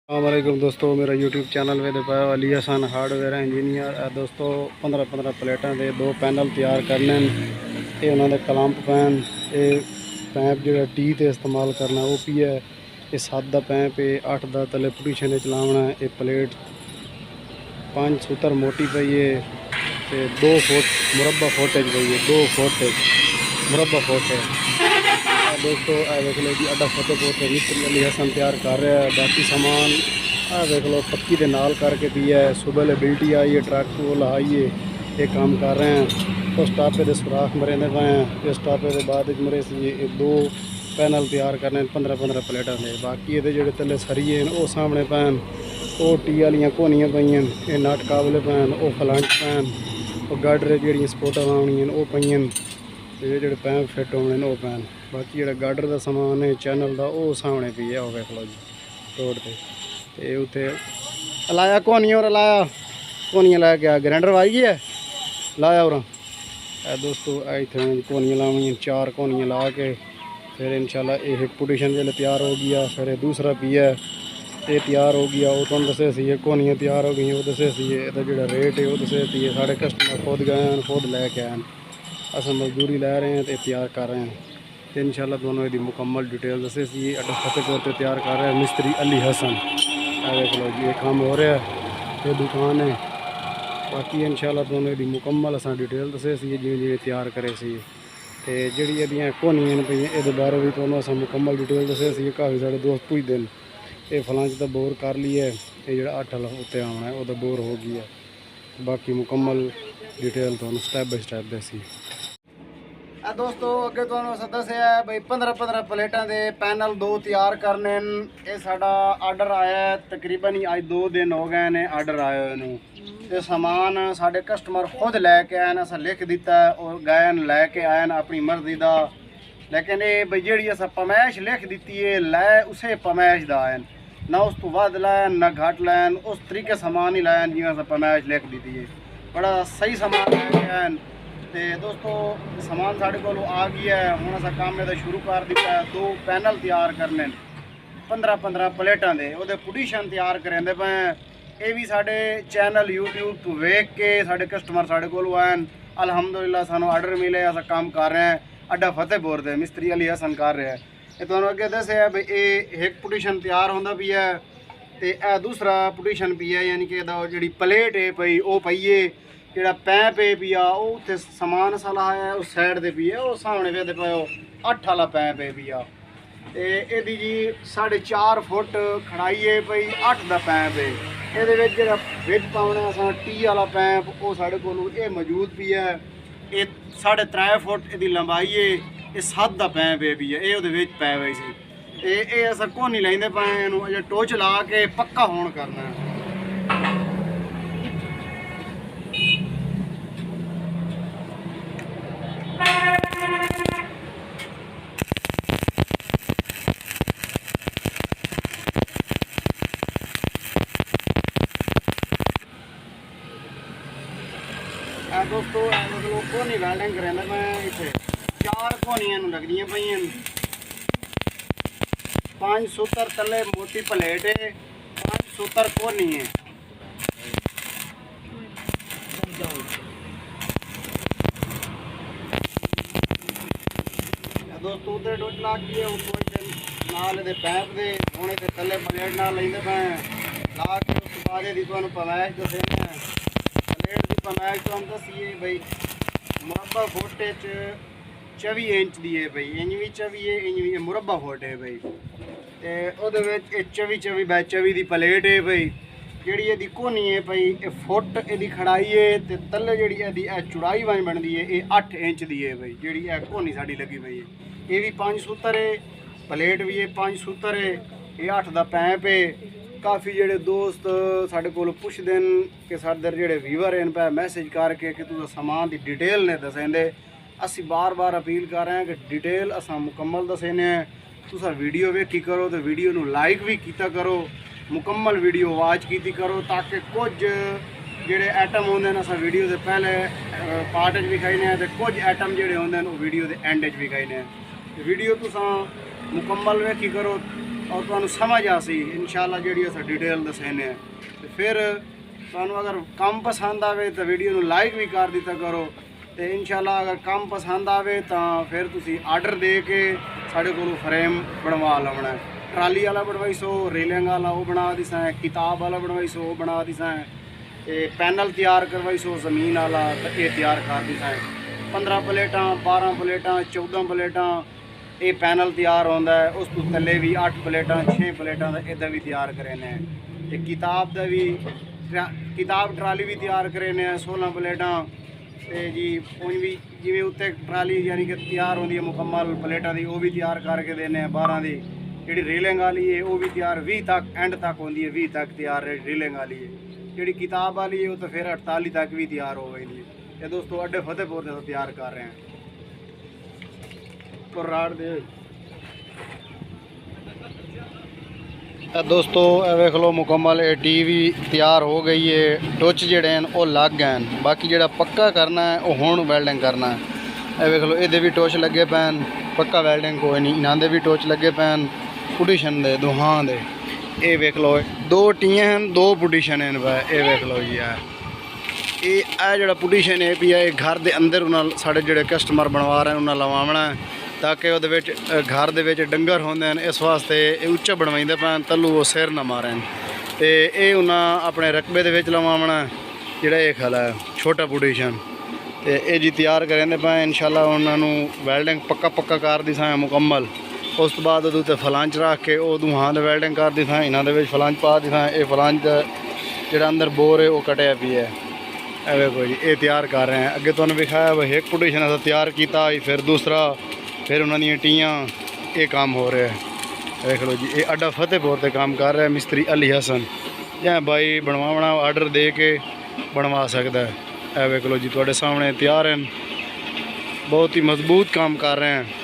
अस्सलामुअलैकुम दोस्तों, मेरा यूट्यूब चैनल में पाया अली हसन हार्डवेयर इंजीनियर दोस्तों 15-15 प्लेटा के दो पैनल तैयार करने ये उन्होंने कलंप पैन ये पैंप जो टी ते इस्तेमाल करना वो भी है। ये 7 का पैंप है, 8 का तले पुटिशन चलावना। ये प्लेट 5 सूतर मोटी पई है तो 2 फुट मुरबा फुट पई है, 2 फुट मुरबा फुट है दोस्तों। आ देख लो जी अड्डा फतेहपुर से मिस्त्री अली हसन तैयार कर रहा है। बाकी सामान आ देख लो पक्की के नाल करके पिया है। सुबह बिल्टी आई है, ट्रक को लाइए ये काम कर रहे हैं। उस टापे के सुराख मरेंदे पे हैं। इस टापे के बाद मरे से 2 पैनल तैयार करने 15-15 प्लेटा के। बाकी ये जो तले सरिए वो सामने पैन, वो टी वाली कोनियाँ पईयां, ये नट काबले पैन, वो फ्लंट पैन, वो गाडरे जी सपोर्टा लानियां वो पईयां, जो पैंप फिट होने वो पैन। बाकी जो गाडर का समान है चैनल का वो सामने पी है, वेख लो जी रोड पर उत्थे लाया कोनिया और लाया कोनिया लै के ग्राइंडर वाई गया लाया और दोस्तों इतने कोनियाँ लावनियां 4 कोनियाँ ला के फिर इंशाल्लाह ये पुटिशन जो तैयार हो गया। फिर दूसरा पी है ये तैयार हो गया। वो तुम दसे सी कोनियाँ तैयार हो गई, वो दसे सी जो रेट है वो दसे सी। साढ़े कस्टमर खुद गए हैं, खुद लैके आए हैं, अस मजदूरी लै रहे हैं तो तैयार कर रहे हैं। तो इंशाल्लाह दोनों यदि मुकम्मल डिटेल दसे सी। अड्डा फतेहपुर से तैयार कर रहे हैं मिस्त्री अली हसन। देख लो जी ये काम हो रहा है, ये दुकान है। बाकी इंशाल्लाह दोनों यदि मुकम्मल अस डिटेल दसे सी जिवें जिवें तैयार करे सी। तो जी ये कोनियां पई ये बारे भी तुहानूं अस मुकम्मल डिटेल दसे सी। काफ़ी सारे दोस्त पुछदे हैं ये फलां तो बोर कर ली है, ये जो 8 वाला उत्ते आना है वो बोर हो गई है। बाकी मुकम्मल डिटेल तुहानूं स्टैप बाय स्टैप दसी। दोस्तों अगे तो दसिया है बई 15-15 प्लेटा के पैनल 2 तैयार करने। ये साडा आर्डर आया है तकरीबन ही अज 2 दिन हो गए ने आर्डर आए हुए। समान साढ़े कस्टमर खुद लैके आए, अस लिख दिता है और गए लैके आए अपनी मर्जी का। लेकिन ये बई जी अस पमैश लिख दी है लै उस पमैश का आए, ना उस तो वध लैन ना घट लैन, उस तरीके समान ही लैन जिवें अस पमैश लिख दी है। बड़ा सही समान लैके आए। तो दोस्तों समान साढ़े को आ गया है, हूँ अस काम ये शुरू कर दिता है। 2 पैनल तैयार करने 15-15 प्लेटा के, वो पुटिशन तैयार करेंदे पे। ये भी साढ़े चैनल यूट्यूब तो वेख के साढ़े कस्टमर साढ़े को आए। अलहमदुलिल्लाह सानू आर्डर मिले, अस काम कर रहे हैं। अड्डा फतेहपुर से मिस्त्री अली हसन कर रहे हैं। ये तुहानूं अगे दस्सिया भाई ये एक पुटिशन तैयार होंदा पई है तो यह दूसरा पुटिशन पी है, यानी कि जी प्लेट है पई वो पई है। जोड़ा पैंप है पिया वो उत्थे समान साला है उस साइड से पी है, वो सामने पे पे 8 वाला पैंप है पिया। तो यदी जी 4.5 फुट खड़ाई है पई, 8 का पैंप है। ये जो पाने अस टी वाला पैंप वो साढ़े को मौजूद भी है। ये 3.5 फुट यदी लंबाई है, ये 7 का पैंप है भी है, ये पै गई सी। ये अस कोनी लेंदे पे अजे टोच ला के पक्का होण करना है। दोस्तों मतलब कोनी वैल्डिंग करेंदा मैं इत्थे 4 कोनियां लगदी पईयां। 5 सूतर तले मोटी प्लेट है, 5 सूतर कोनी है। दोस्तों उधर डोज ला के नाल दे पैप दे होने ते तले प्लेट नाल लेंदे पे ला के उस बाद दी तुहानूं पमैश दसे प्लेट की पमैश तो हम दसीए बई मुरबा फुट 24 इंच दी है बई, इंज भी 24 है इंज भी मुरबा फुट है बई। तो 24 बाय 24 की प्लेट है बई। जी यदी कोनी है बई ये फुट यदी खड़ाई है तो तले जी यदी चौड़ाई बन बनती है ये 8 इंच की है बई। जी कोनी साड़ी लगी पई है, ये भी 5 सूतर है, प्लेट भी है 5 सूतर है, ये 8 का पैंप है। काफ़ी जोड़े दोस्त साढ़े को पुछते हैं कि साढ़े जोड़े व्यूवर हैं पे मैसेज करके कि तुम समान की डिटेल ने दसेंदे। असी बार बार अपील कर रहे हैं कि डिटेल असा मुकम्मल दसेने। तुसा वीडियो वेखी करो तो वीडियो नू लाइक भी किया करो, मुकम्मल वीडियो वॉच की करो, ताकि कुछ जोड़े आइटम होंगे अस वीडियो के पहले पार्ट विखाईने तो कुछ आइटम जोड़े होंगे वो वीडियो के एंड विखाईने। वीडियो तुसा मुकम्मल वेखी करो और तुहानू समझ आ सी इंशाल्लाह जिहड़ी अस डिटेल दसने ते फिर तुहानू अगर काम पसंद आवे तो वीडियो नू लाइक भी कर दिता करो तो इंशाल्लाह अगर काम पसंद आवे तो फिर तुसी आर्डर दे के साढ़े कोलों फ्रेम बनवा लवना है। ट्राली वाला बनवाई सो, रेलिंग वाला वो बना दिसा है, किताब वाला बनवाई सो वो बना दिसा है, पैनल तैयार करवाई सो ज़मीन वाला तो ये तैयार कर दिसा है। 15 प्लेटां 12 प्लेटां 14 प्लेटां ये पैनल तैयार होंदा है। उस तो थल्ले भी 8 प्लेटां 6 प्लेटां दा इदा भी तैयार करेने हैं। ते किताब दा भी किताब ट्राली भी तैयार करेने हैं 16 प्लेटां ते जी उन भी जिवें उत्ते ट्राली यानी कि तैयार होंदी है मुकम्मल प्लेटां दी वो भी तैयार करके देने हैं 12 दी। जी रेलिंग वाली है वो भी तैयार 20 तक एंड तक होंदी है 20 तक तैयार रेलिंग वाली है। जी किताब वाली है वो तो फिर 48 तक भी तैयार हो गई है। ये दोस्तों अड्डे फतेहपुर से तैयार कर रहे हैं कुर्राड़ दे। दोस्तों वेख लो मुकम्मल ये टीवी तैयार हो गई है। टुच जेडे हैं वो लग गए हैं, बाकी जेड़ा पक्का करना है वो हुण वेल्डिंग करना है। वेख लो ये भी टुच लगे पैन, पक्का वेल्डिंग कोई नहीं। इन्हां दे भी टुच लगे पैन पुटिशन दे दोहां दे। ये वेख लो 2 टीयां हैं 2 पुटिशन हैं भाई। ये वेख लो जी ये जो पुटिशन है भी है घर के अंदर उन्हें साढ़े जोड़े कस्टमर बनवा रहे हैं उन्हें लवावना है ताकि वो घर के डंगर होंगे हैं। इस वास्ते उच्चा बनवाइंदे पैन तलू वो सिर ना मारन। तो ये उन्हें अपने रकबे के लवावना है जोड़ा ये खला है छोटा पुटिशन। तो ये जी तैयार करेंदे पे इंशाल्लाह उन्होंने वेल्डिंग पक्का पक्का कर दी सा मुकम्मल। उस तो बाद उदे फलांच रख के वो दूहां दे वेल्डिंग कर दी सा। इन्होंने फलांच पा दी सा। ये फलांच जोड़ा अंदर बोर है वो कटिया पी है। देखो जी ये तैयार कर रहे हैं। अगे तुहानू दिखाया वह एक पुटिशन अस तैयार किया फिर दूसरा फिर उन्होंने टीयां ये काम हो रहा है। देख लो जी ये अड्डा फतेहपुर से काम कर रहा है मिस्त्री अली हसन। या भाई बनवाना आर्डर दे के बनवा सकता है। देख लो जी थोड़े सामने तैयार हैं, बहुत ही मजबूत काम कर रहे हैं।